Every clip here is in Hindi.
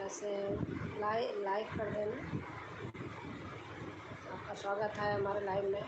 कैसे लाइक कर देना। आपका स्वागत है हमारे लाइव में।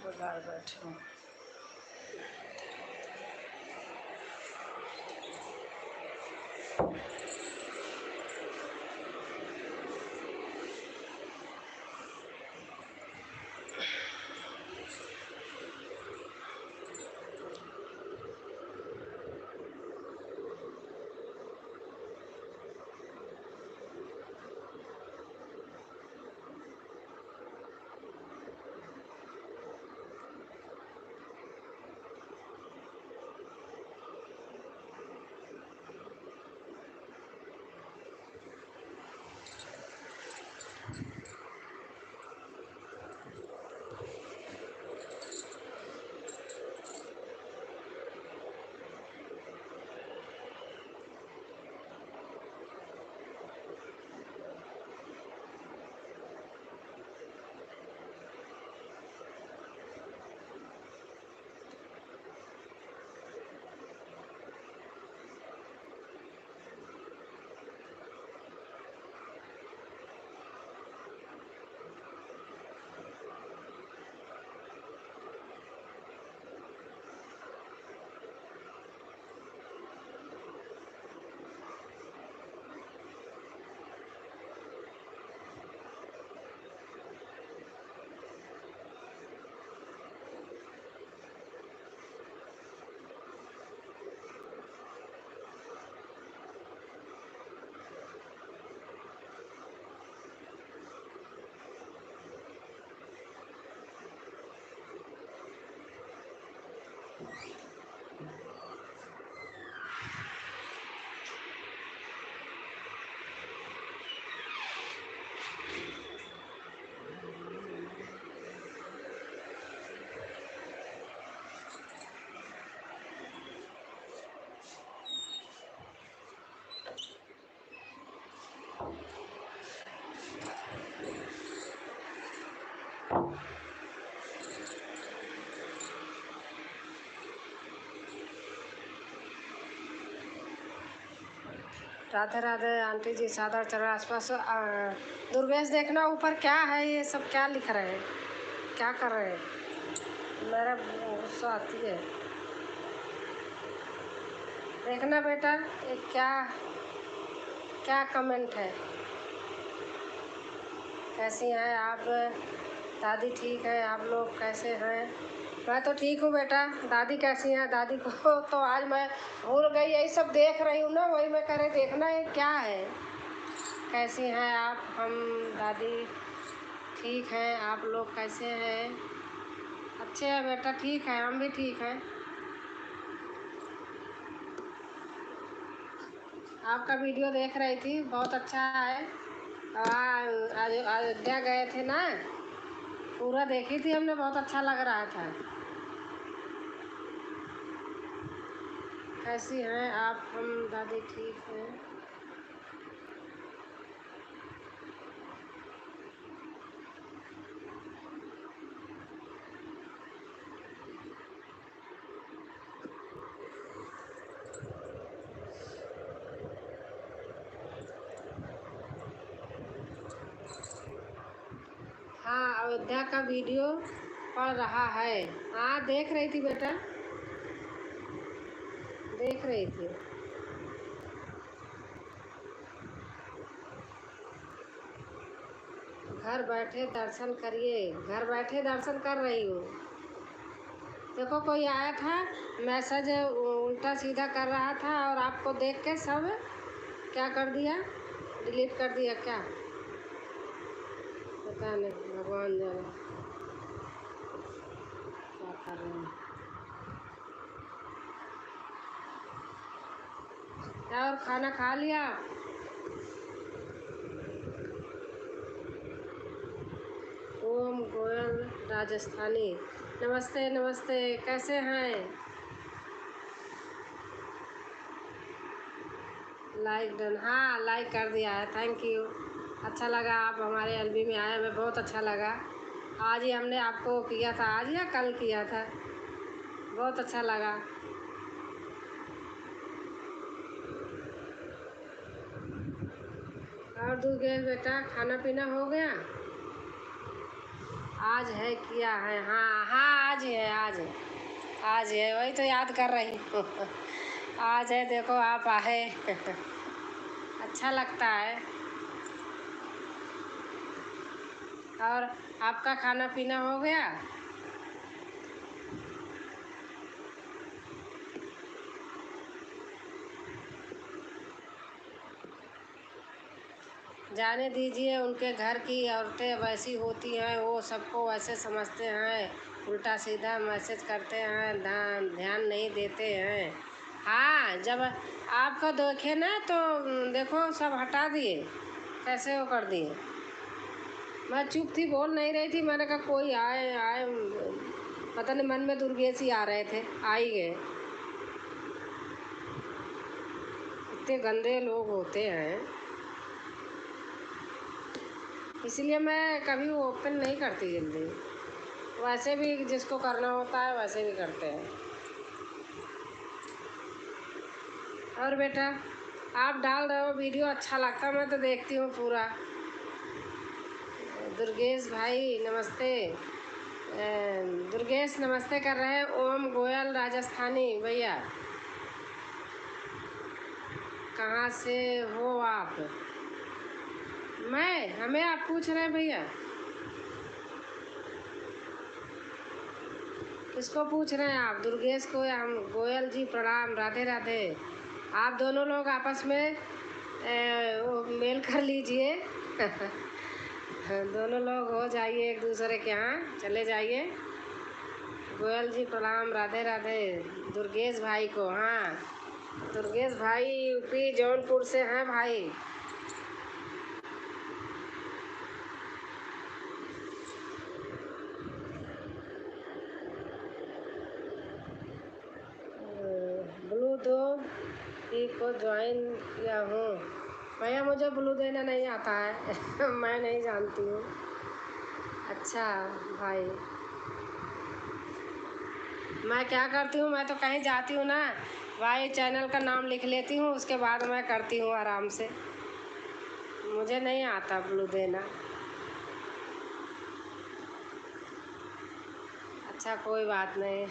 बाजार बैठे हूँ। राधे राधे आंटी जी, सादर चरण आसपास। दुर्गेश देखना ऊपर क्या है, ये सब क्या लिख रहे हैं, क्या कर रहे हैं। मेरा गुस्सा आती है। देखना बेटा ये क्या क्या कमेंट है। कैसी हैं आप दादी? ठीक है, आप लोग कैसे हैं? मैं तो ठीक हूँ बेटा। दादी कैसी हैं? दादी को तो आज मैं भूल गई, यही सब देख रही हूँ ना, वही मैं कह रही देखना ये क्या है। कैसी हैं आप? हम दादी ठीक हैं, आप लोग कैसे हैं? अच्छे हैं बेटा, ठीक है, हम भी ठीक हैं। आपका वीडियो देख रही थी, बहुत अच्छा है। आज अयोध्या गए थे ना, पूरा देखी थी हमने, बहुत अच्छा लग रहा था। कैसी हैं आप? हम दादी ठीक हैं। हाँ, अयोध्या का वीडियो पड़ रहा है। हाँ, देख रही थी बेटा, देख रही थी। घर बैठे दर्शन करिए, घर बैठे दर्शन कर रही हूँ। देखो कोई आया था, मैसेज उल्टा सीधा कर रहा था और आपको देख के सब क्या कर दिया, डिलीट कर दिया क्या, पता नहीं, भगवान जाने क्या कर रहे हैं। क्या और खाना खा लिया? ओम गोयल राजस्थानी, नमस्ते नमस्ते, कैसे हैं? लाइक डन, हाँ लाइक कर दिया है, थैंक यू। अच्छा लगा आप हमारे एलबी में आए, हमें बहुत अच्छा लगा। आज ही हमने आपको किया था, आज या कल किया था, बहुत अच्छा लगा। और दुर्गेश बेटा, खाना पीना हो गया? आज है, किया है, हाँ हाँ, आज है, आज है, आज है, वही तो याद कर रही हूँ। आज है, देखो आप आए। अच्छा लगता है। और आपका खाना पीना हो गया? जाने दीजिए, उनके घर की औरतें वैसी होती हैं, वो सबको वैसे समझते हैं, उल्टा सीधा मैसेज करते हैं, ध्यान नहीं देते हैं। हाँ, जब आपको देखे ना तो देखो सब हटा दिए, कैसे वो कर दिए। मैं चुप थी, बोल नहीं रही थी, मैंने कहा कोई आए आए, पता नहीं मन में दुर्गेश ही आ रहे थे, आ ही गए। इतने गंदे लोग होते हैं, इसलिए मैं कभी ओपन नहीं करती जल्दी। वैसे भी जिसको करना होता है वैसे भी करते हैं। और बेटा, आप डाल रहे हो वीडियो, अच्छा लगता, मैं तो देखती हूँ पूरा। दुर्गेश भाई नमस्ते, दुर्गेश नमस्ते कर रहे हैं। ओम गोयल राजस्थानी भैया, कहाँ से हो आप? मैं, हमें आप पूछ रहे हैं भैया? किसको पूछ रहे हैं आप, दुर्गेश को या हम? गोयल जी प्रणाम, राधे राधे। आप दोनों लोग आपस में वो मेल कर लीजिए। दोनों लोग हो जाइए एक दूसरे के यहाँ, चले जाइए। गोयल जी प्रणाम, राधे राधे। दुर्गेश भाई को, हाँ दुर्गेश भाई यूपी जौनपुर से हैं भाई। ब्लू दो ही को ज्वाइन किया हूँ भैया, मुझे ब्लू देना नहीं आता है। मैं नहीं जानती हूँ। अच्छा भाई, मैं क्या करती हूँ, मैं तो कहीं जाती हूँ ना भाई, चैनल का नाम लिख लेती हूँ, उसके बाद मैं करती हूँ आराम से। मुझे नहीं आता ब्लू देना। अच्छा कोई बात नहीं।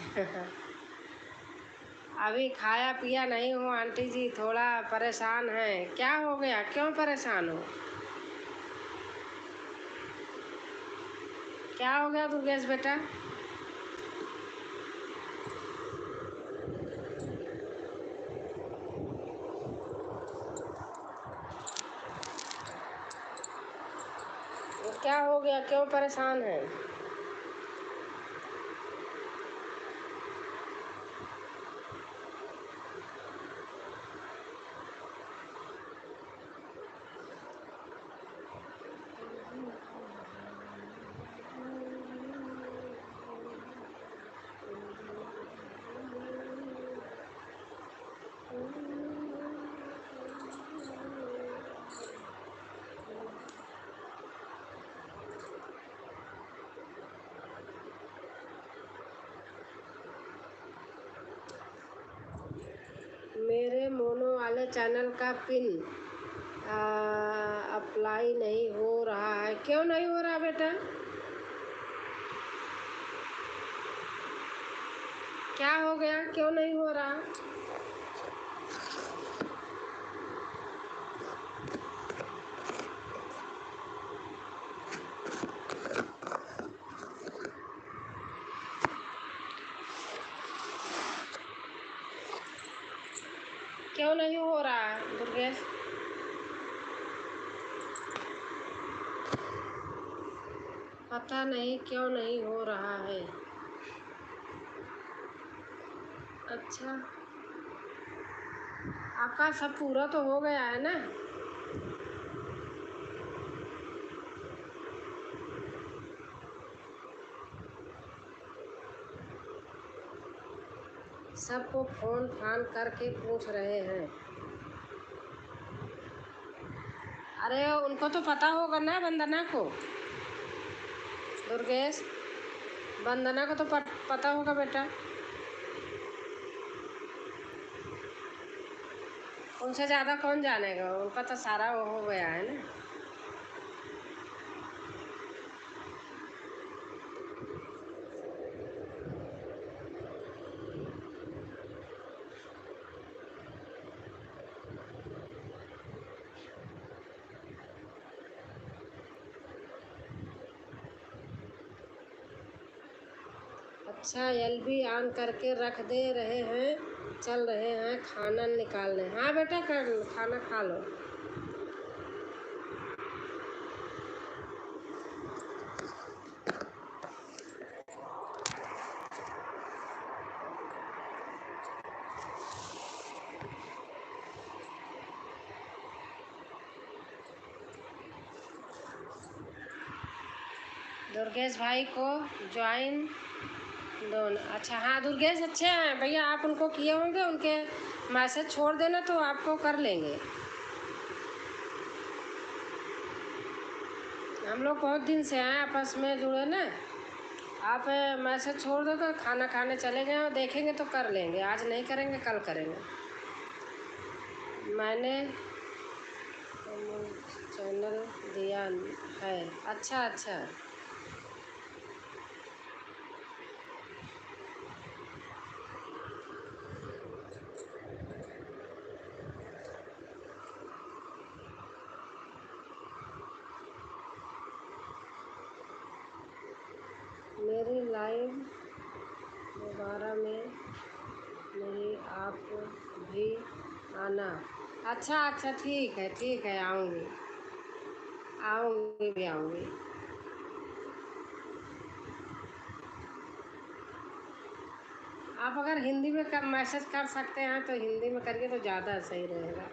अभी खाया पिया नहीं हूँ आंटी जी, थोड़ा परेशान है। क्या हो गया, क्यों परेशान हो? क्या हो गया दुर्गेश बेटा? क्या हो गया, क्यों परेशान है? मेरे मोनो वाले चैनल का पिन अप्लाई नहीं हो रहा है, क्यों नहीं हो रहा बेटा? क्या हो गया, क्यों नहीं हो रहा? क्यों नहीं हो रहा है दुर्गेश? पता नहीं क्यों नहीं हो रहा है। अच्छा, आपका सब पूरा तो हो गया है ना? सबको फोन फान करके पूछ रहे हैं। अरे उनको तो पता होगा ना, वंदना को। दुर्गेश, वंदना को तो पता होगा बेटा। उनसे ज़्यादा कौन जानेगा, उनका तो सारा वो हो गया है ना। अच्छा, एलबी ऑन करके रख दे रहे हैं, चल रहे हैं खाना निकालने। हाँ बेटा, कर खाना खा लो। दुर्गेश भाई को ज्वाइन दोनों। अच्छा हाँ दुर्गेश, अच्छे हैं भैया, आप उनको किए होंगे, उनके मैसेज छोड़ देना तो आपको कर लेंगे। हम लोग बहुत दिन से हैं आपस में जुड़े ना। आप मैसेज छोड़ दो तो खाना खाने चले गए और देखेंगे तो कर लेंगे, आज नहीं करेंगे कल करेंगे। मैंने चैनल दिया है। अच्छा अच्छा, मेरी लाइव दोबारा में नहीं, आप भी आना। अच्छा अच्छा, ठीक है, आऊँगी आऊँगी भी आऊँगी। आप अगर हिंदी में मैसेज कर सकते हैं तो हिंदी में करिए तो ज़्यादा सही रहेगा।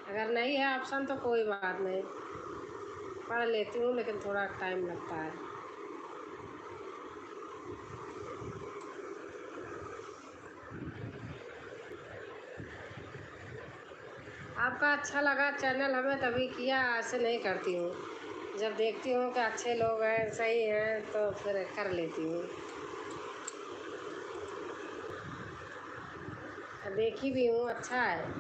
अगर नहीं है ऑप्शन तो कोई बात नहीं, पढ़ लेती हूँ लेकिन थोड़ा टाइम लगता है। आपका अच्छा लगा चैनल हमें तभी किया, ऐसे नहीं करती हूँ। जब देखती हूँ कि अच्छे लोग हैं, सही हैं, तो फिर कर लेती हूँ। देखी भी हूँ, अच्छा है।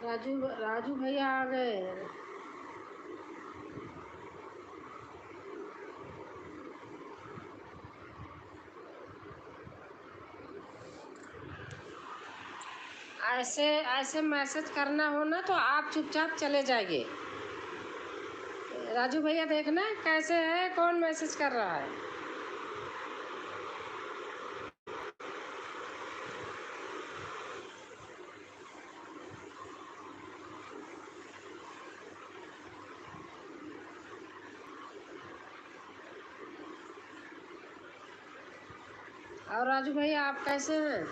राजू राजू भैया आ गए। ऐसे ऐसे मैसेज करना हो ना तो आप चुपचाप चले जाइए। राजू भैया देखना कैसे है, कौन मैसेज कर रहा है। और राजू भैया आप कैसे हैं?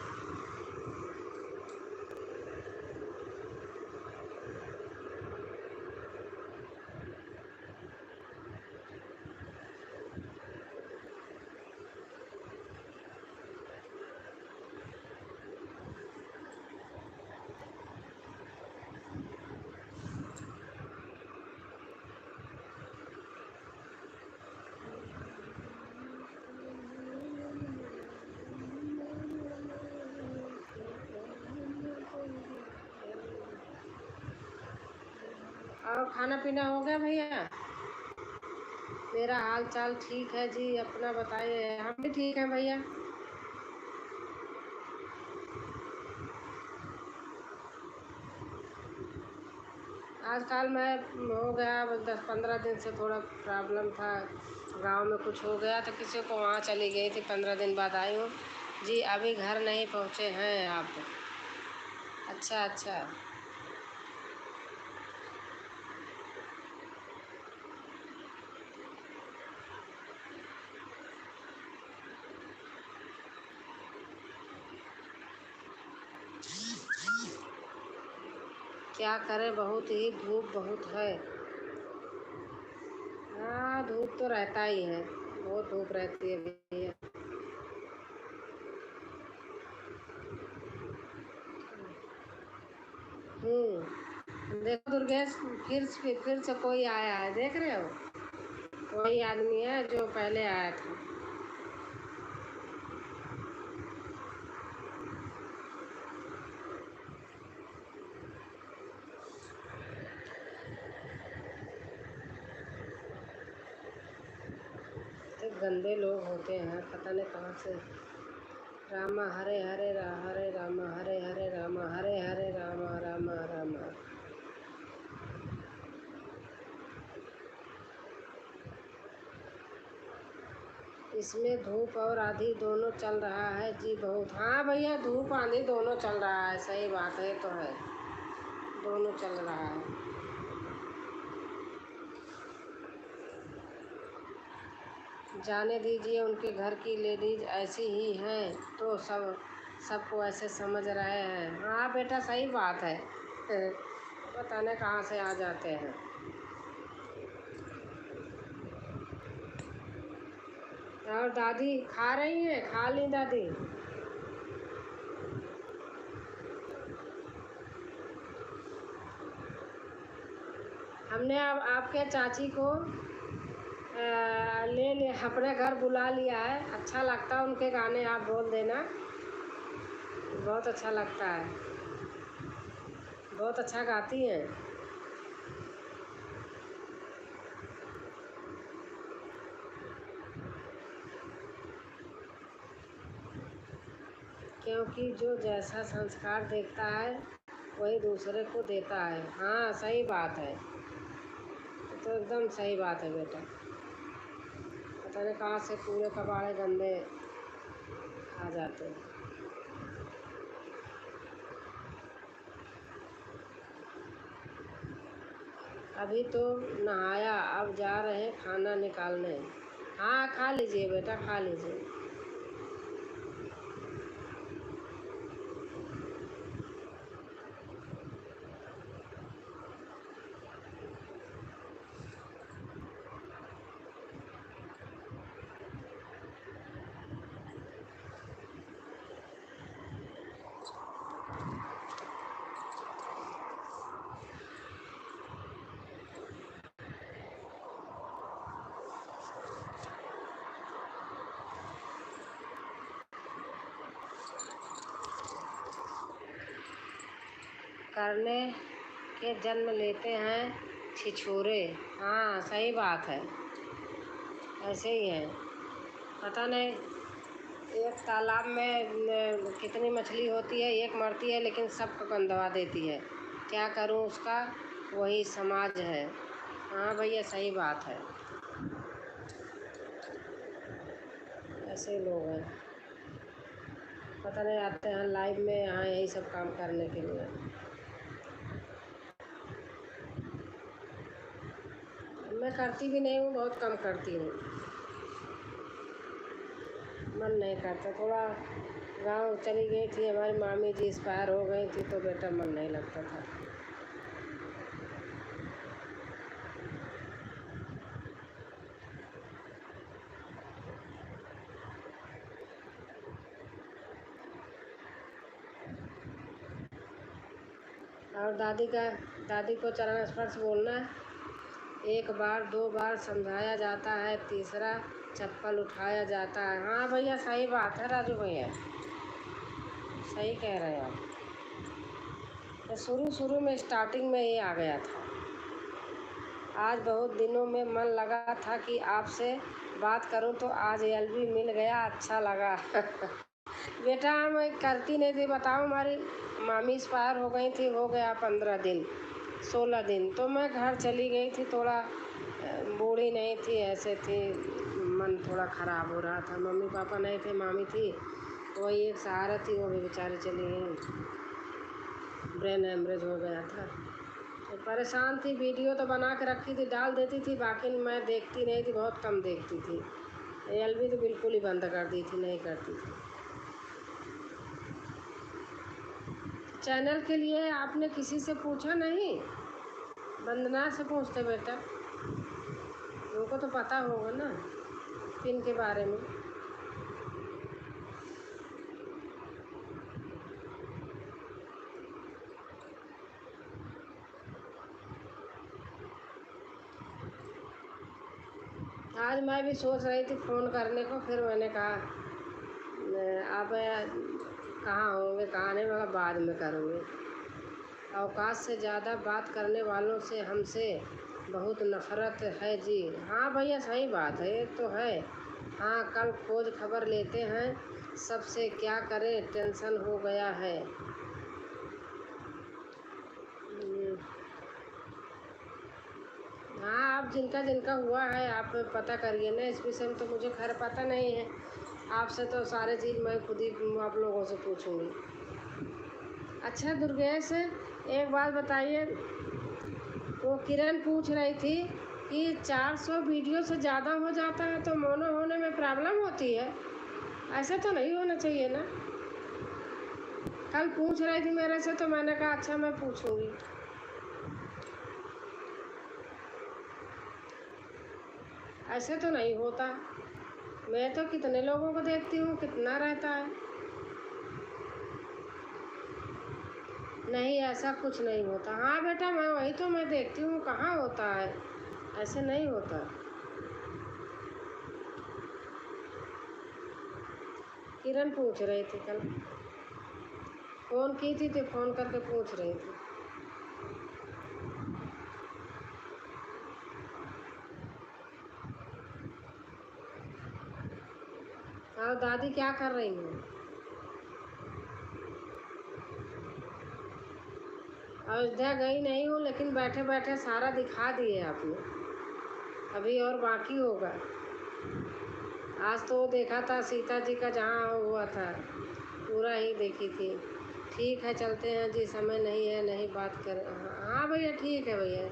और खाना पीना हो गया भैया? मेरा हाल चाल ठीक है जी, अपना बताइए। हम भी ठीक हैं भैया। आजकल मैं हो गया 10-15 दिन से थोड़ा प्रॉब्लम था, गांव में कुछ हो गया तो किसी को वहाँ चली गई थी, 15 दिन बाद आई हूँ जी। अभी घर नहीं पहुँचे हैं आप? अच्छा अच्छा। क्या करें, बहुत ही धूप बहुत है। हाँ धूप तो रहता ही है, बहुत धूप रहती है भैया। देखो दुर्गेश, फिर से कोई आया है, देख रहे हो? वही आदमी है जो पहले आया था। इतने गंदे लोग होते हैं, पता नहीं कहाँ से। रामा हरे हरे हरे रामा हरे हरे रामा हरे हरे रामा रामा रामा। इसमें धूप और आंधी दोनों चल रहा है जी बहुत। हाँ भैया धूप आंधी दोनों चल रहा है, सही बात है, तो है, दोनों चल रहा है। जाने दीजिए, उनके घर की लेडीज ऐसी ही हैं तो सबको ऐसे समझ रहे हैं। हाँ बेटा सही बात है। पता नहीं कहाँ से आ जाते हैं। और दादी खा रही हैं, खा ली दादी? हमने अब आपके चाची को ले ले अपने घर बुला लिया है। अच्छा लगता है उनके गाने, आप बोल देना, बहुत अच्छा लगता है, बहुत अच्छा गाती हैं। क्योंकि जो जैसा संस्कार देखता है वही दूसरे को देता है। हाँ सही बात है, ये तो एकदम सही बात है बेटा। पता नहीं कहाँ से पूरे कबाड़े गंदे आ जाते हैं। अभी तो नहाया, अब जा रहे हैं खाना निकालने। हाँ खा लीजिए बेटा, खा लीजिए। करने के जन्म लेते हैं छिछोरे। हाँ सही बात है, ऐसे ही है। पता नहीं एक तालाब में कितनी मछली होती है, एक मरती है लेकिन सबको गंदवा देती है। क्या करूं उसका, वही समाज है। हाँ भैया सही बात है, ऐसे लोग हैं। पता नहीं आते हैं लाइव में यहाँ यही सब काम करने के लिए। मैं करती भी नहीं हूँ, बहुत कम करती हूँ, मन नहीं करता। थोड़ा गांव चली गई थी, हमारी मामी जी एक्सपायर हो गई थी तो बेटा मन नहीं लगता था। और दादी को चरण स्पर्श बोलना है। एक बार 2 बार समझाया जाता है, तीसरा चप्पल उठाया जाता है। हाँ भैया सही बात है राजू भैया, सही कह रहे हैं आप। तो शुरू में स्टार्टिंग में ये आ गया था। आज बहुत दिनों में मन लगा था कि आपसे बात करूं तो आज एलबी मिल गया, अच्छा लगा। बेटा मैं करती नहीं थी, बताओ हमारी मामी एक्सपायर हो गई थी, हो गया 15 दिन 16 दिन, तो मैं घर चली गई थी। थोड़ा बूढ़ी नहीं थी, ऐसे थी, मन थोड़ा ख़राब हो रहा था। मम्मी पापा नहीं थे, मामी थी, वही एक सहारा थी, वो भी बेचारी चली गई, ब्रेन हेमरेज हो गया था। तो परेशान थी, वीडियो तो बना के रखी थी, डाल देती थी, बाकी मैं देखती नहीं थी, बहुत कम देखती थी। एलबी तो बिल्कुल ही बंद कर दी थी, नहीं करती थी। चैनल के लिए आपने किसी से पूछा नहीं? वंदना से पूछते बेटा, उनको तो पता होगा ना पिन के बारे में। आज मैं भी सोच रही थी फ़ोन करने को, फिर मैंने कहा आप कहाँ होंगे कहाँ नहीं, मगर बाद में करूँगी। औकात से ज़्यादा बात करने वालों से हमसे बहुत नफ़रत है जी। हाँ भैया सही बात है, ये तो है। हाँ कल खोज खबर लेते हैं सबसे, क्या करें टेंशन हो गया है। हाँ आप जिनका जिनका हुआ है आप पता करिए ना, इस विषय में तो मुझे खैर पता नहीं है। आपसे तो सारे चीज़ मैं खुद ही आप लोगों से पूछूंगी। अच्छा दुर्गेश, एक बात बताइए, वो किरण पूछ रही थी कि 400 वीडियो से ज़्यादा हो जाता है तो मोनो होने में प्रॉब्लम होती है। ऐसा तो नहीं होना चाहिए ना। कल पूछ रही थी मेरे से, तो मैंने कहा अच्छा मैं पूछूंगी। ऐसे तो नहीं होता, मैं तो कितने लोगों को देखती हूँ, कितना रहता है। नहीं ऐसा कुछ नहीं होता। हाँ बेटा मैं वही तो मैं देखती हूँ, कहाँ होता है, ऐसे नहीं होता। किरण पूछ रही थी कल, फ़ोन की थी तो फ़ोन करके पूछ रही थी। और दादी क्या कर रही हैं? अयोध्या गई नहीं हूँ, लेकिन बैठे बैठे सारा दिखा दिए आपने, अभी और बाकी होगा। आज तो देखा था सीता जी का जहाँ हुआ था, पूरा ही देखी थी। ठीक है चलते हैं जी, समय नहीं है, नहीं बात कर। हाँ भैया ठीक है भैया।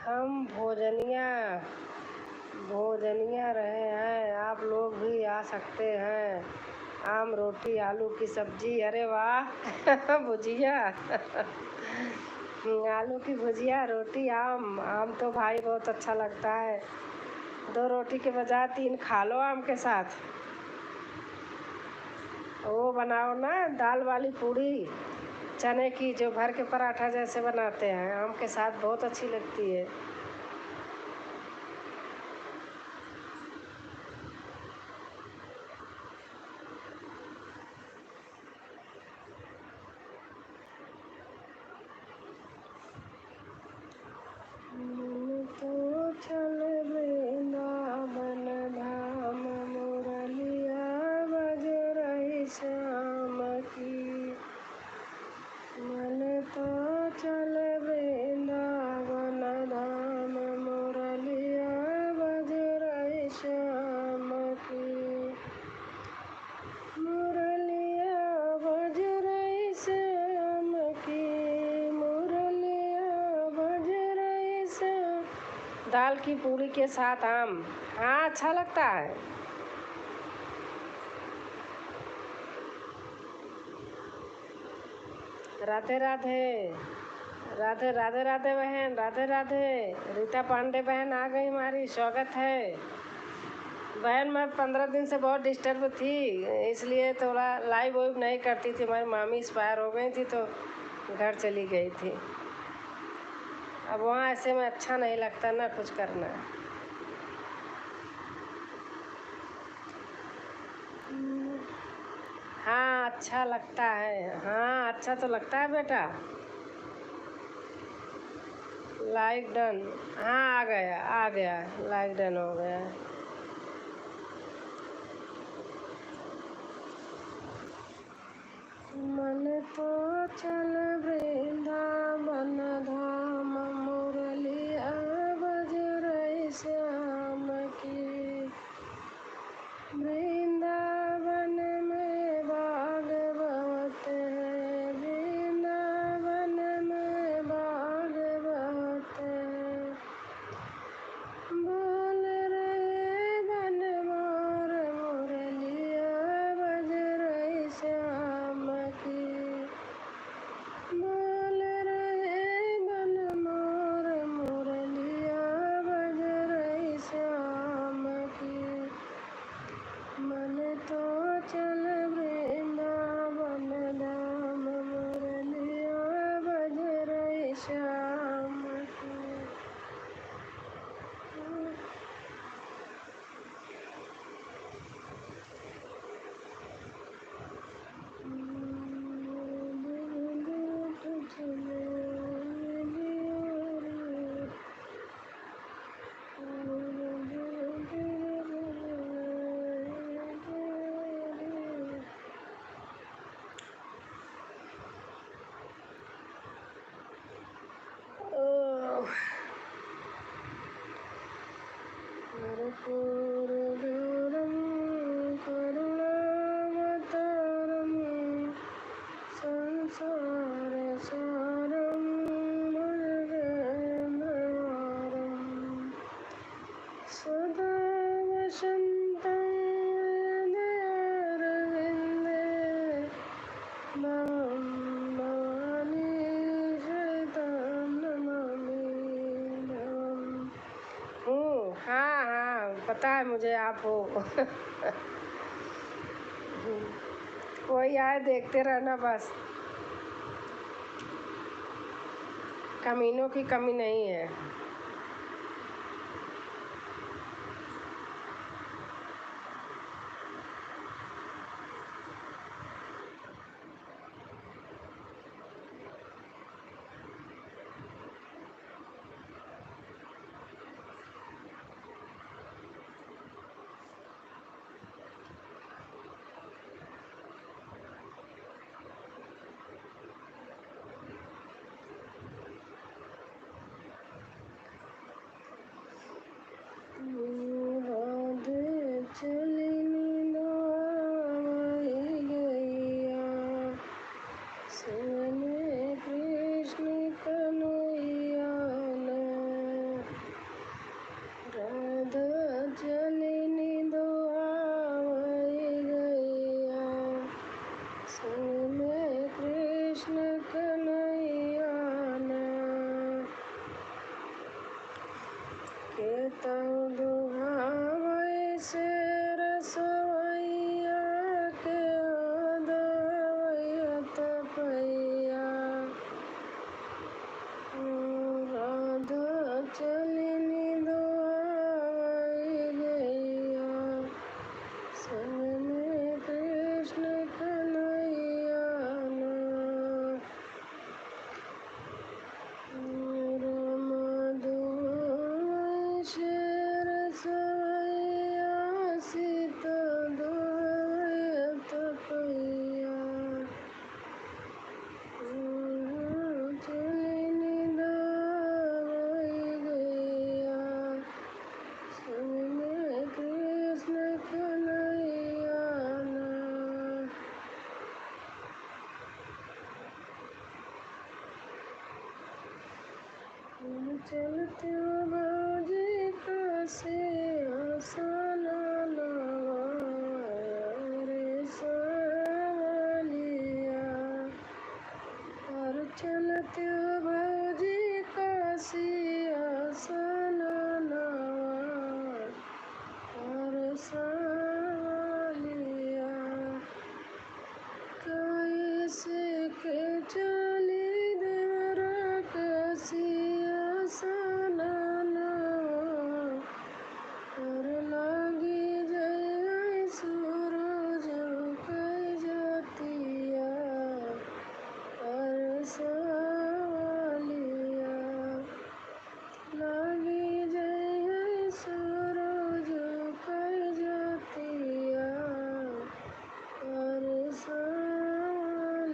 हम भोजनिया रहे हैं, आप लोग भी आ सकते हैं। आम रोटी आलू की सब्जी, अरे वाह भुजिया आलू की भुजिया रोटी आम। आम तो भाई बहुत अच्छा लगता है, 2 रोटी के बजाय 3 खा लो आम के साथ। वो बनाओ ना दाल वाली पूड़ी, चने की, जो भर के पराठा जैसे बनाते हैं, आम के साथ बहुत अच्छी लगती है। तो चल वृंदावन धाम, मुरलिया बज रही श्याम की। मन तो चल वृंदावन धाम, मुरलिया बज रही श्याम की। मुरलिया बज रही श्याम की, मुरलिया बज रही श्याम। दाल की पूरी के साथ आम, हाँ अच्छा लगता है। राधे राधे। राधे राधे राधे बहन, राधे राधे। रीता पांडे बहन आ गई हमारी, स्वागत है बहन। मैं 15 दिन से बहुत डिस्टर्ब थी, इसलिए थोड़ा लाइव वाइव नहीं करती थी। हमारी मामी एक्सपायर हो गई थी तो घर चली गई थी। अब वहाँ ऐसे में अच्छा नहीं लगता ना कुछ करना। हाँ अच्छा लगता है, हाँ अच्छा तो लगता है बेटा। लाइक डन, हाँ आ गया लाइक डन हो गया। मन तो चल वृंदावन धाम, मुरलिया बज रही श्याम की। वृंदावन में बाग बहुत है, वृंदावन में बाग बहुत है। बोल रहे बन मोर, मुरलिया बज रही श्याम की। बोल रहे बन मोर, मुरलिया बज रही श्याम की। मन तो चल वृंदावन धाम, मुरलिया बज रही श्याम की। कर्पूरगौरं करुणावतारं, संसारसारं भुजगेन्द्रहारं, सदा वसन्तं हृदयारविन्दे, भवं भवानी सहितं नमामि भवम्। हाँ हाँ पता है मुझे आप हो कोई आए देखते रहना बस, कमीनों की कमी नहीं है। चलते बाजी कैसे आसान रे सालिया और चलते बाजी कैसे आसान और सालिया कैसे के चली देवरा कैसी आसान और लागी जय सूरज कई जातिया और सालिया लागी जय सूरज कई जातिया और सालिया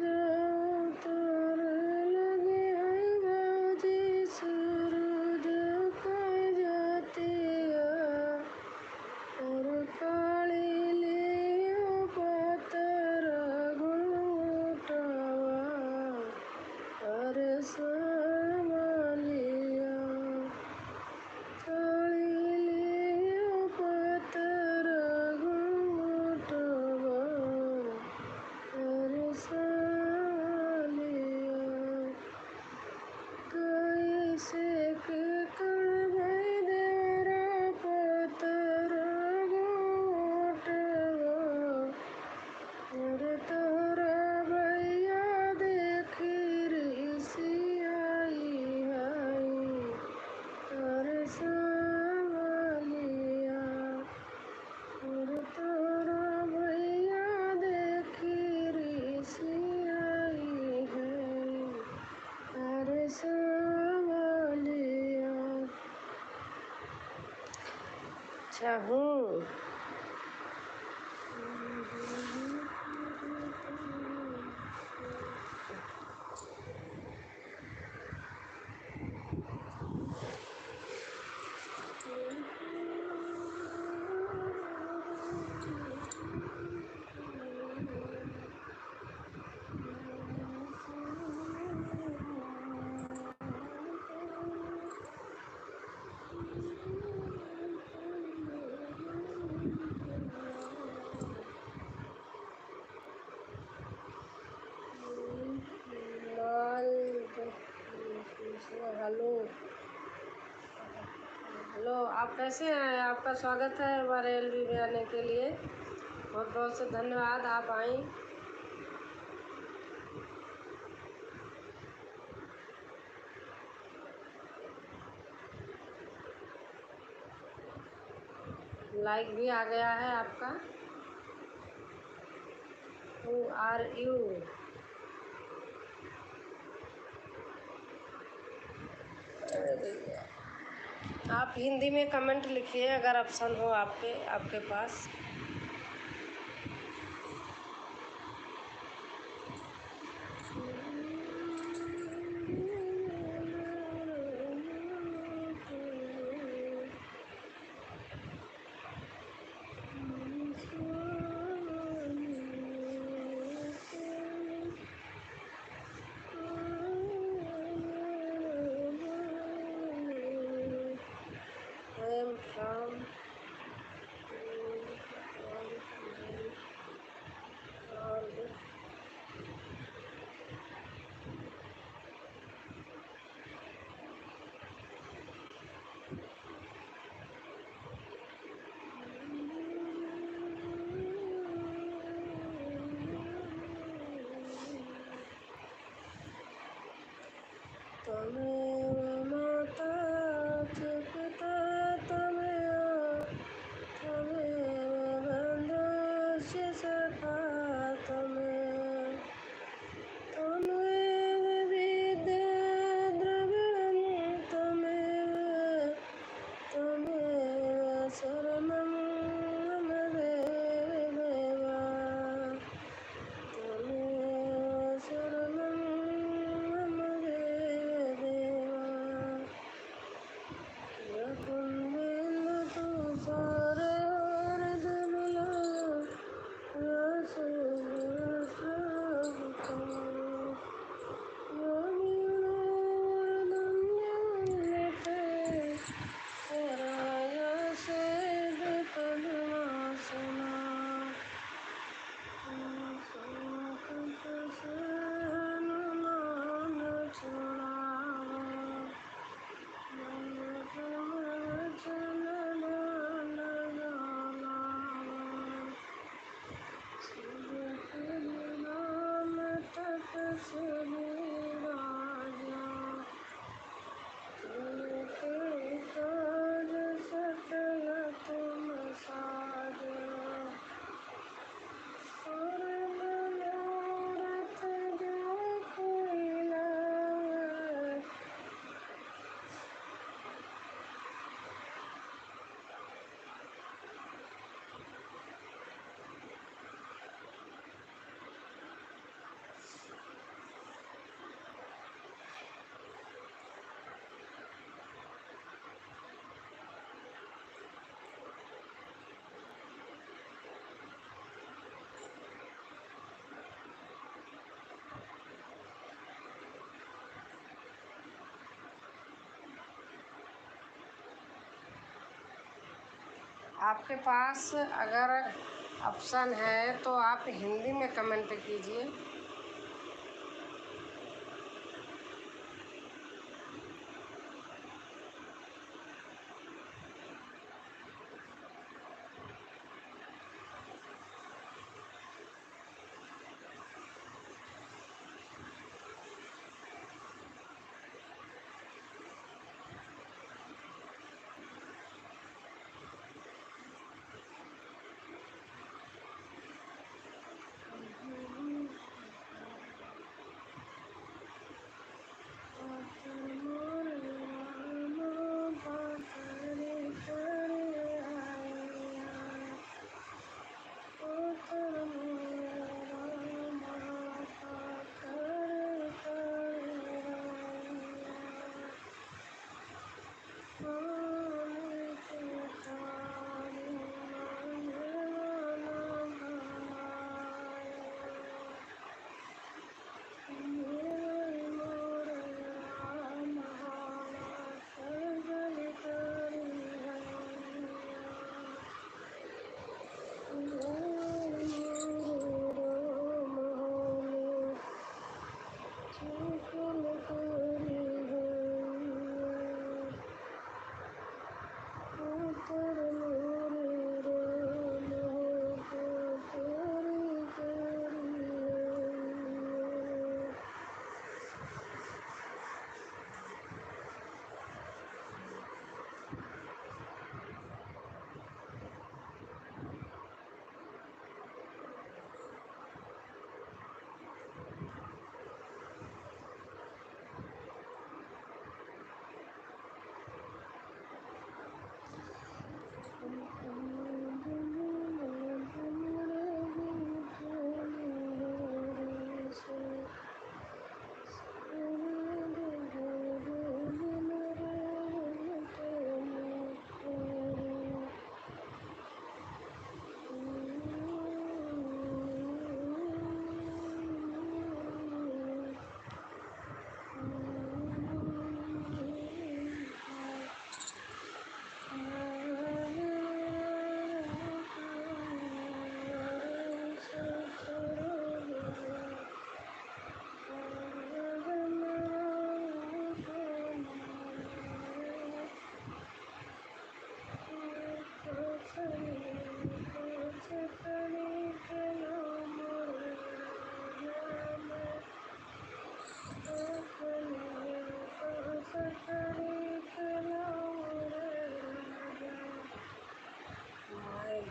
जाओ तार लगे आई बाजी सूरज कई जातिया और काली लियो पातर घुटावा और सालिया काली लियो पातर घुटावा और सालिया कैसे के कर गई देवरा पातर घुटावा और तोरा भैया देखी रिसियाई आई और सालिया और तोरा भैया देखी रिसियाई है और सालिया चाहूँ लाल हेलो हेलो, आप कैसे हैं? आपका स्वागत है हमारे एलबी में आने के लिए। बहुत बहुत से धन्यवाद, आप आई। लाइक भी आ गया है आपका। Who are you? आप हिंदी में कमेंट लिखिए अगर ऑप्शन हो आपके पास। I am from तमेव माता च पिता तमेव बन्धुश्च सखा तमेव विद्या द्रविणं तमेव शरणं मम देवा तमेव शरणं मम देवा आपके पास अगर ऑप्शन है तो आप हिंदी में कमेंट कीजिए।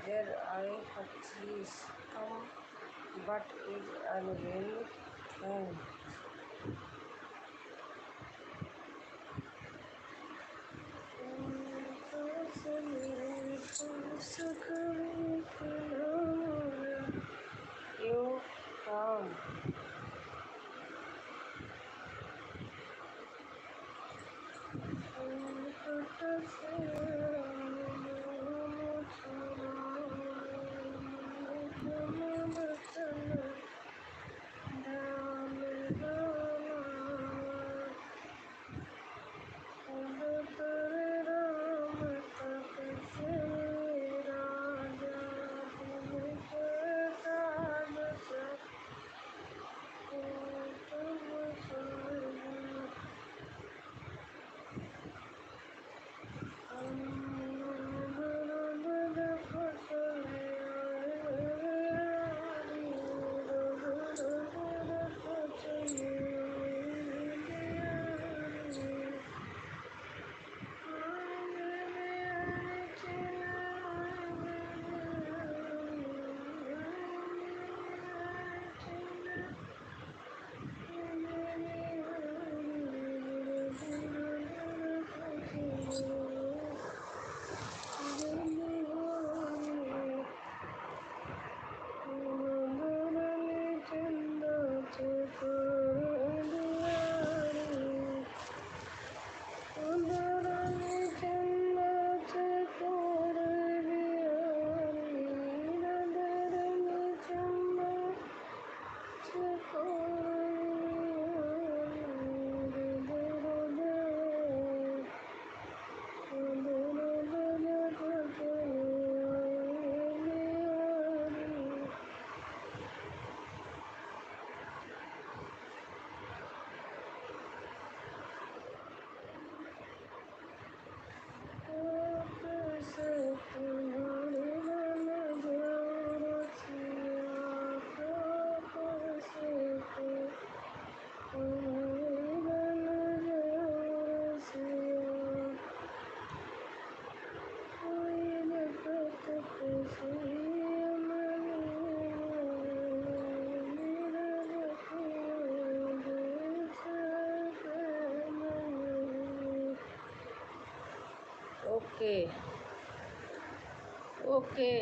There I purchase come, but is unreal thing. You come. Okay.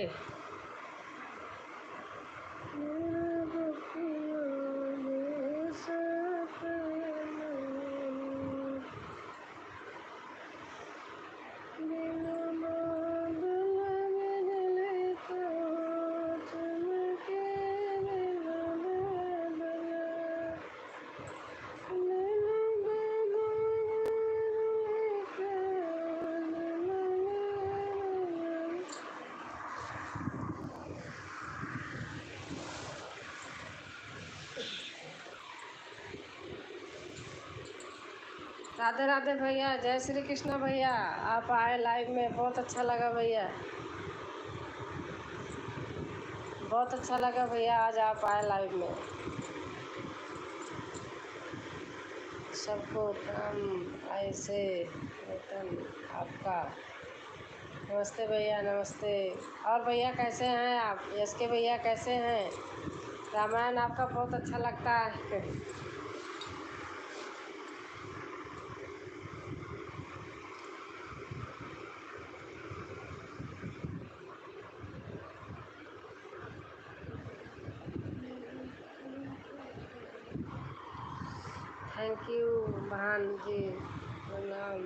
Radhe Radhe भैया, जय श्री कृष्णा भैया। आप आए लाइव में, बहुत अच्छा लगा भैया, बहुत अच्छा लगा भैया, आज आप आए लाइव में। सबको काम ऐसे वेतन आपका। नमस्ते भैया, नमस्ते। और भैया कैसे हैं आप? यस के भैया कैसे हैं? रामायण आपका बहुत अच्छा लगता है। थैंक यू बहन जी, प्रणाम।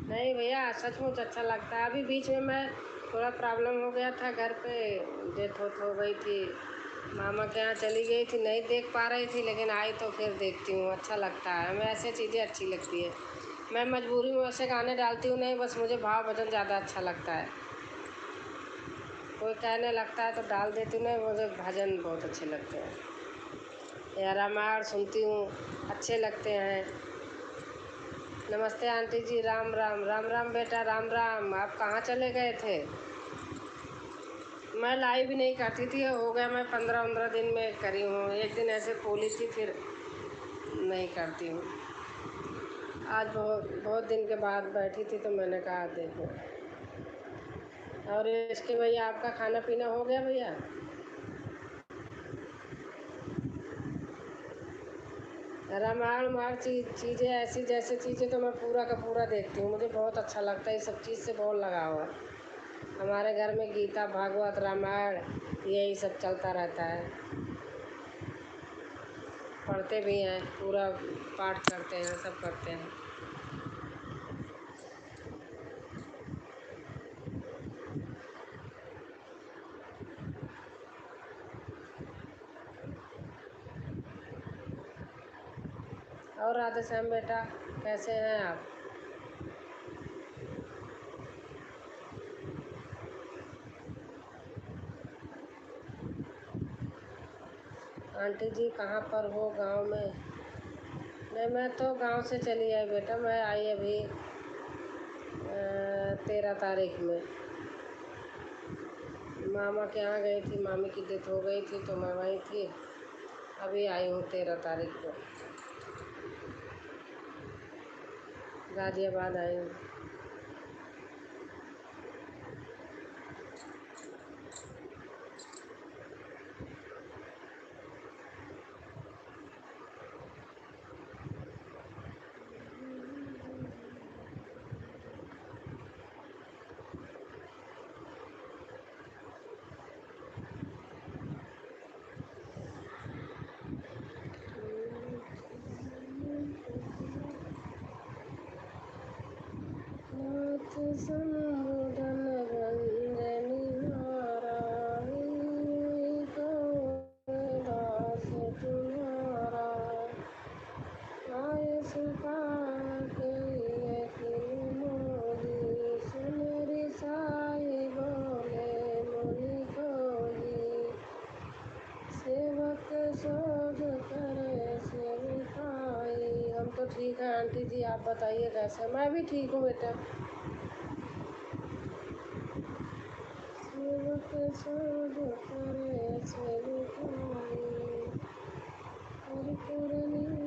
नहीं भैया, सचमुच अच्छा लगता है। अभी बीच में मैं थोड़ा प्रॉब्लम हो गया था घर पे, डेथ हो गई थी, मामा के यहाँ चली गई थी, नहीं देख पा रही थी, लेकिन आई तो फिर देखती हूँ, अच्छा लगता है। हमें ऐसे चीज़ें अच्छी लगती है। मैं मजबूरी में वैसे गाने डालती हूँ नहीं, बस मुझे भाव भजन ज़्यादा अच्छा लगता है। कोई कहने लगता है तो डाल देती हूँ, नहीं मुझे भजन बहुत अच्छे लगते हैं, या रामायण सुनती हूँ, अच्छे लगते हैं। नमस्ते आंटी जी, राम राम। राम राम बेटा, राम राम। आप कहाँ चले गए थे? मैं लाइव भी नहीं करती थी, हो गया मैं 15-15 दिन में करी हूँ। एक दिन ऐसे खोली थी, फिर नहीं करती हूँ। आज बहुत बहुत दिन के बाद बैठी थी तो मैंने कहा देखो। और इसके भैया आपका खाना पीना हो गया भैया? रामायण मार चीज़ें ऐसी जैसे चीज़ें तो मैं पूरा का पूरा देखती हूँ, मुझे बहुत अच्छा लगता है, इस सब चीज़ से बहुत लगाव है। हमारे घर में गीता, भागवत, रामायण यही सब चलता रहता है। पढ़ते भी हैं, पूरा पाठ करते हैं, सब करते हैं। और राधे श्याम बेटा कैसे हैं आप? आंटी जी कहाँ पर हो? गांव में? नहीं, मैं तो गांव से चली आई बेटा, मैं आई अभी 13 तारीख में। मामा के यहाँ गई थी, मामी की डेथ हो गई थी तो मैं वहीं थी। अभी आई हूँ 13 तारीख को, गाज़ियाबाद आई हूँ। संबोधन रंजनी नारायणी दास तुम्हारा, आय सुखा के यकीन मोही, सुन साई बोले मुनि कोई, सेवक शोध करे सेविकाई। हम तो ठीक है आंटी जी, आप बताइए कैसे? मैं भी ठीक हूँ बेटा। सेवक शोध करे सेविकाई, हरि पुरनी